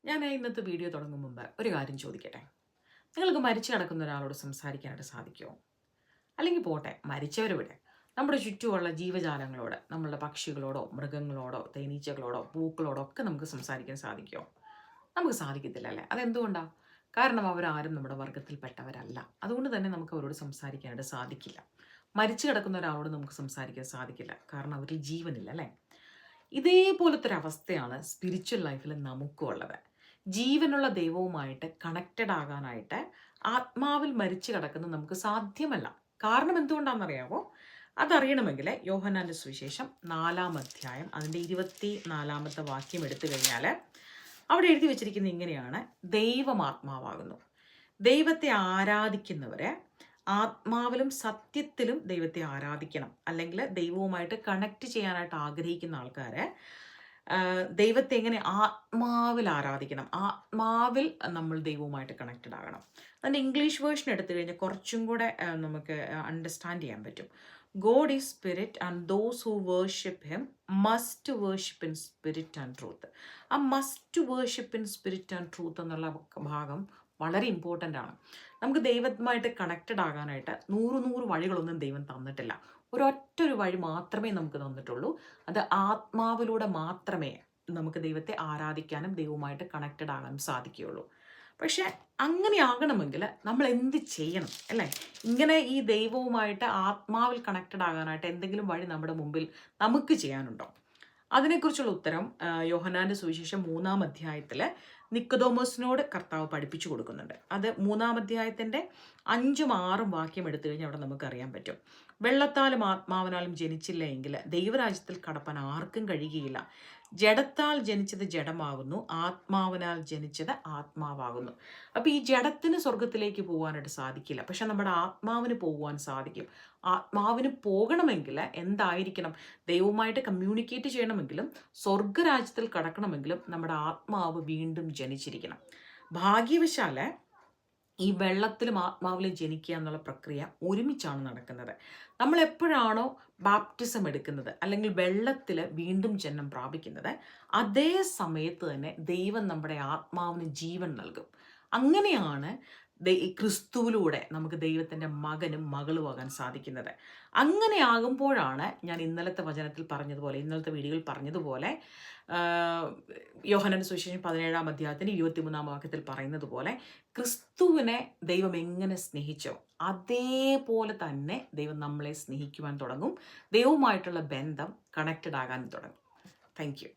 ഞാൻ ഇന്നത്തെ വീഡിയോ തുടങ്ങും മുമ്പ് ഒരു കാര്യം ചോദിക്കട്ടെ. നിങ്ങൾക്ക് മരിച്ചു കിടക്കുന്ന ഒരാളോട് സംസാരിക്കാനായിട്ട് സാധിക്കുമോ? അല്ലെങ്കിൽ പോട്ടെ, മരിച്ചവരെ നമ്മുടെ ചുറ്റുമുള്ള ജീവജാലങ്ങളോട്, നമ്മളുടെ പക്ഷികളോടോ മൃഗങ്ങളോടോ തേനീച്ചകളോടോ പൂക്കളോടോ ഒക്കെ നമുക്ക് സംസാരിക്കാൻ സാധിക്കുമോ? നമുക്ക് സാധിക്കത്തില്ല അല്ലേ? അതെന്തുകൊണ്ടാണ്? കാരണം അവരാരും നമ്മുടെ വർഗത്തിൽപ്പെട്ടവരല്ല. അതുകൊണ്ട് തന്നെ നമുക്ക് അവരോട് സംസാരിക്കാനായിട്ട് സാധിക്കില്ല. മരിച്ചു കിടക്കുന്ന ഒരാളോട് നമുക്ക് സംസാരിക്കാൻ സാധിക്കില്ല, കാരണം അവരിൽ ജീവനില്ല അല്ലേ? ഇതേപോലത്തെ ഒരു അവസ്ഥയാണ് സ്പിരിച്വൽ ലൈഫിൽ നമുക്കും ഉള്ളത്. ജീവനുള്ള ദൈവവുമായിട്ട് കണക്റ്റഡ് ആകാനായിട്ട് ആത്മാവിൽ മരിച്ചു കിടക്കുന്നത് നമുക്ക് സാധ്യമല്ല. കാരണം എന്തുകൊണ്ടാണെന്നറിയാമോ? അതറിയണമെങ്കിൽ യോഹന്നാന്റെ സുവിശേഷം 4-ാം അധ്യായം അതിൻ്റെ 24-ാമത്തെ വാക്യം എടുത്തു കഴിഞ്ഞാൽ അവിടെ എഴുതി വെച്ചിരിക്കുന്ന ഇങ്ങനെയാണ്: ദൈവം ആത്മാവാകുന്നു. ദൈവത്തെ ആരാധിക്കുന്നവരെ ആത്മാവിലും സത്യത്തിലും ദൈവത്തെ ആരാധിക്കണം. അല്ലെങ്കിൽ ദൈവവുമായിട്ട് കണക്ട് ചെയ്യാനായിട്ട് ആഗ്രഹിക്കുന്ന ആൾക്കാരെ ദൈവത്തെ എങ്ങനെ ആത്മാവിൽ ആരാധിക്കണം, ആത്മാവിൽ നമ്മൾ ദൈവവുമായിട്ട് കണക്റ്റഡ് ആകണം. അതിൻ്റെ ഇംഗ്ലീഷ് വേർഷൻ എടുത്തു കഴിഞ്ഞാൽ കുറച്ചും കൂടെ നമുക്ക് അണ്ടർസ്റ്റാൻഡ് ചെയ്യാൻ പറ്റും. God is spirit and those who worship him must worship in spirit and truth. ആ must worship in spirit and truth എന്നുള്ള ഭാഗം വളരെ ഇമ്പോർട്ടൻ്റ് ആണ്. നമുക്ക് ദൈവവുമായിട്ട് കണക്റ്റഡ് ആകാനായിട്ട് 100 വഴികളൊന്നും ദൈവം തന്നിട്ടില്ല. ഒരു വഴി മാത്രമേ നമുക്ക് തന്നിട്ടുള്ളൂ. അത് ആത്മാവിലൂടെ മാത്രമേ നമുക്ക് ദൈവത്തെ ആരാധിക്കാനും ദൈവവുമായിട്ട് കണക്റ്റഡ് ആകാനും സാധിക്കുകയുള്ളൂ. പക്ഷെ അങ്ങനെ ആകണമെങ്കിൽ നമ്മൾ എന്ത് ചെയ്യണം അല്ലേ? ഇങ്ങനെ ഈ ദൈവവുമായിട്ട് ആത്മാവിൽ കണക്റ്റഡ് ആകാനായിട്ട് എന്തെങ്കിലും വഴി നമ്മുടെ മുമ്പിൽ നമുക്ക് ചെയ്യാനുണ്ടോ? അതിനെക്കുറിച്ചുള്ള ഉത്തരം യോഹന്നാന്റെ സുവിശേഷം 3-ാം അധ്യായത്തിൽ നിക്കോദോമോസിനോട് കർത്താവ് പഠിപ്പിച്ചു കൊടുക്കുന്നുണ്ട്. അത് 3-ാം അധ്യായത്തിൻ്റെ 5-6 വാക്യം എടുത്തു കഴിഞ്ഞാൽ അവിടെ നമുക്ക് അറിയാൻ പറ്റും. വെള്ളത്താലും ആത്മാവിനാലും ജനിച്ചില്ല എങ്കിൽ ദൈവരാജ്യത്തിൽ കടപ്പാൻ ആർക്കും കഴിയുകയില്ല. ജഡത്താൽ ജനിച്ചത് ജഡമാകുന്നു, ആത്മാവിനാൽ ജനിച്ചത് ആത്മാവാകുന്നു. അപ്പോൾ ഈ ജഡത്തിന് സ്വർഗത്തിലേക്ക് പോകാനായിട്ട് സാധിക്കില്ല, പക്ഷെ നമ്മുടെ ആത്മാവിന് പോകുവാൻ സാധിക്കും. ആത്മാവിന് പോകണമെങ്കിൽ എന്തായിരിക്കണം? ദൈവവുമായിട്ട് കമ്മ്യൂണിക്കേറ്റ് ചെയ്യണമെങ്കിലും സ്വർഗരാജ്യത്തിൽ കടക്കണമെങ്കിലും നമ്മുടെ ആത്മാവ് വീണ്ടും ജനിച്ചിരിക്കണം. ഭാഗ്യവശാല് ഈ വെള്ളത്തിലും ആത്മാവിലും ജനിക്കുക എന്നുള്ള പ്രക്രിയ ഒരുമിച്ചാണ് നടക്കുന്നത്. നമ്മൾ എപ്പോഴാണോ ബാപ്റ്റിസം എടുക്കുന്നത് അല്ലെങ്കിൽ വെള്ളത്തിൽ വീണ്ടും ജന്മം പ്രാപിക്കുന്നത്, അതേ സമയത്ത് തന്നെ ദൈവം നമ്മുടെ ആത്മാവിന് ജീവൻ നൽകും. അങ്ങനെയാണ് ക്രിസ്തുവിലൂടെ നമുക്ക് ദൈവത്തിൻ്റെ മകനും മകളുമാകാൻ സാധിക്കുന്നത്. അങ്ങനെ ആകുമ്പോഴാണ് ഞാൻ ഇന്നലത്തെ വചനത്തിൽ പറഞ്ഞതുപോലെ, ഇന്നലത്തെ വീഡിയോയിൽ പറഞ്ഞതുപോലെ, യോഹന്നാന്റെ സുവിശേഷം 17-ാം അധ്യായത്തിന് 23-ാം വാക്യത്തിൽ പറയുന്നത് പോലെ, ക്രിസ്തുവിനെ ദൈവം എങ്ങനെ സ്നേഹിച്ചോ അതേപോലെ തന്നെ ദൈവം നമ്മളെ സ്നേഹിക്കുവാൻ തുടങ്ങും. ദൈവവുമായിട്ടുള്ള ബന്ധം കണക്റ്റഡ് ആകാൻ തുടങ്ങും. Thank you.